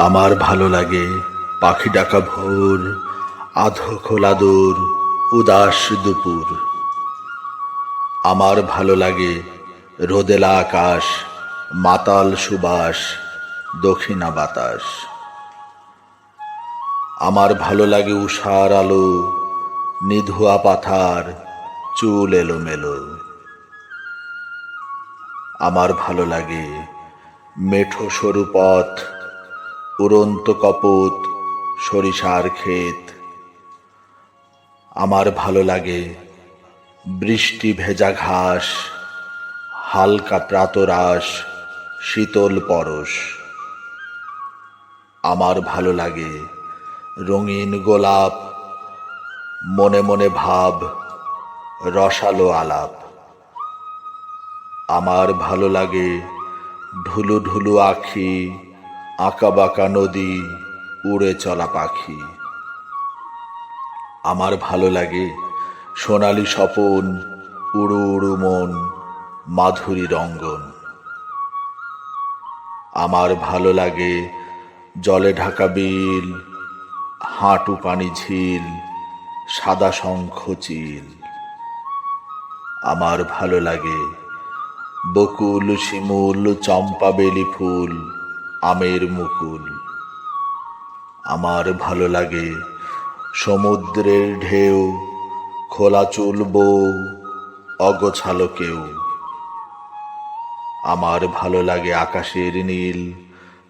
আমার ভালো লাগে পাখি ডাকা ভোর, আধো খোলা দূর, উদাস দুপুর। আমার ভালো লাগে রোদেলা আকাশ, মাতাল সুবাস, দক্ষিণা বাতাস। আমার ভালো লাগে উষার আলো, নিধুয়া পাথার, চুল এলোমেলো। আমার ভালো লাগে মেঠো সরু পথ, উড়ন্ত কপোত, সরিষার ক্ষেত। আমার ভালো লাগে বৃষ্টি ভেজা ঘাস, হালকা প্রাতরাশ, শীতল পরশ। আমার ভালো লাগে রঙিন গোলাপ, মনে মনে ভাব, রসালো আলাপ। আমার ভালো লাগে ঢুলু ঢুলু আখি, আঁকাবাঁকা নদী, উড়ে চলা পাখি। আমার ভালো লাগে সোনালি স্বপন, উড়ু উড়ু মন, মাধুরী রঙ্গন। আমার ভালো লাগে জলে ঢাকা বিল, হাঁটু পানি ঝিল, সাদা শঙ্খ চিল। আমার ভালো লাগে বকুল শিমুল, চম্পা বেলি ফুল, আমের মুকুল। আমার ভালো লাগে সমুদ্রের ঢেউ, খোলা চুল বউ, অগোছালো কেউ। আমার ভালো লাগে আকাশের নীল,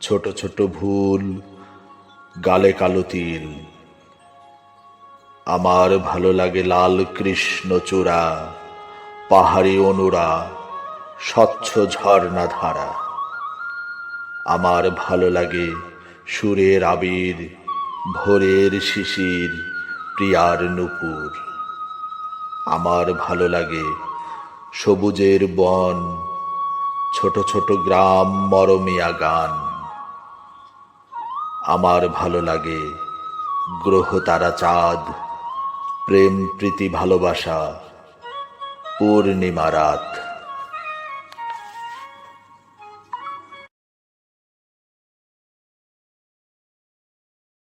ছোট ছোট ভুল, গালে কালো তিল। আমার ভালো লাগে লাল কৃষ্ণচূড়া, পাহাড়ি অনুরা, স্বচ্ছ ঝর্ণা ধারা। আমার ভালো লাগে সুরের আবির, ভোরের শিশির, প্রিয়ার নূপুর। আমার ভালো লাগে সবুজের বন, ছোট ছোট গ্রাম, মরমিয়া গান। আমার ভালো লাগে গ্রহ তারা চাঁদ, প্রেম প্রীতি ভালোবাসা, পূর্ণিমা রাত।